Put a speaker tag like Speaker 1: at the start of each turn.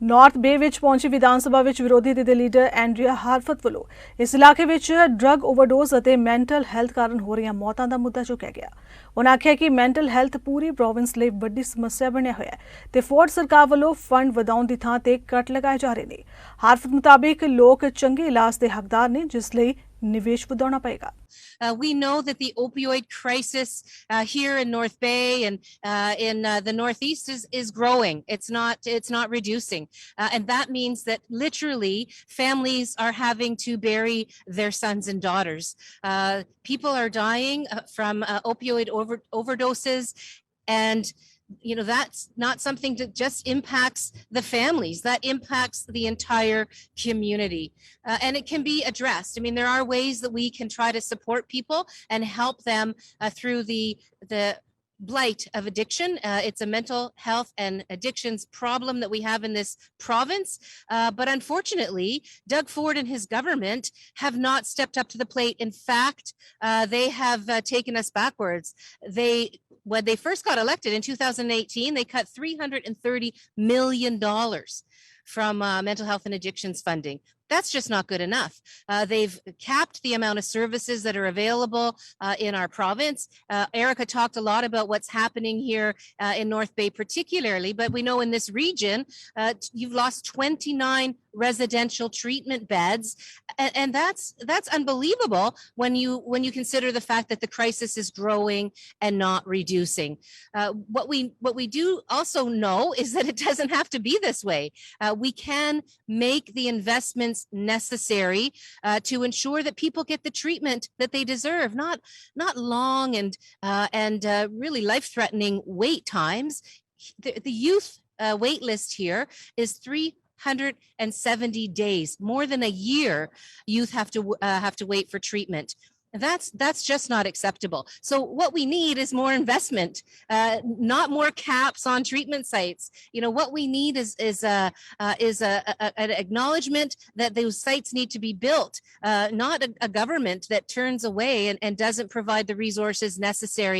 Speaker 1: North बे विच पहुंची विधानसभा विच विरोधी धਿਰ ਦੇ ਲੀਡਰ ਐਂਡਰੀਆ ਹਾਰਫਤ ਵੱਲੋਂ ਇਸ ਇਲਾਕੇ ਵਿੱਚ ਡਰੱਗ ਓਵਰਡੋਜ਼ ਅਤੇ ਮੈਂਟਲ ਹੈਲਥ ਕਾਰਨ ਹੋ ਰਹੀਆਂ ਮੌਤਾਂ ਦਾ ਮੁੱਦਾ ਚੁੱਕਿਆ ਗਿਆ। ਉਹਨਾਂ ਆਖਿਆ ਕਿ ਮੈਂਟਲ ਹੈਲਥ ਪੂਰੀ ਪ੍ਰੋਵਿੰਸ ਲਈ ਵੱਡੀ ਸਮੱਸਿਆ ਬਣਿਆ ਹੋਇਆ ਹੈ ਤੇ ਫੋਰਡ ਸਰਕਾਰ ਵੱਲੋਂ ਫੰਡ ਵਧਾਉਣ ਦੀ ਥਾਂ ਤੇ ਕੱਟ ਲਗਾਏ ਜਾ ਰਹੇ ਨੇ। ਹਾਰਫਤ ਮੁਤਾਬਿਕ ਲੋਕ ਚੰਗੇ ਇਲਾਜ ਦੇ ਹੱਕਦਾਰ ਨੇ, ਜਿਸ ਲਈ ਨਿਵੇਸ਼ ਵਧਾਉਣਾ ਪਏਗਾ।
Speaker 2: We know that the opioid crisis here in North Bay and in the Northeast is growing. It's not reducing, and that means that literally families are having to bury their sons and daughters. People are dying from opioid overdoses, and that's not something that just impacts the families, that impacts the entire community, and it can be addressed. I mean, there are ways that we can try to support people and help them through the blight of addiction. It's a mental health and addictions problem that we have in this province, but unfortunately Doug Ford and his government have not stepped up to the plate. In fact, they have taken us backwards. When they first got elected in 2018, they cut $330 million from mental health and addictions funding. That's just not good enough. They've capped the amount of services that are available in our province. Erica talked a lot about what's happening here in North Bay particularly, but we know in this region, you've lost 29 residential treatment beds. And that's unbelievable when you consider the fact that the crisis is growing and not reducing. What we do also know is that it doesn't have to be this way. We can make the investments necessary to ensure that people get the treatment that they deserve, not long and really life-threatening wait times. The youth wait list here is 370 days, more than a year. Youth have to wait for treatment. That's just not acceptable. So what we need is more investment, not more caps on treatment sites. What we need is an acknowledgement that those sites need to be built, not a government that turns away and doesn't provide the resources necessary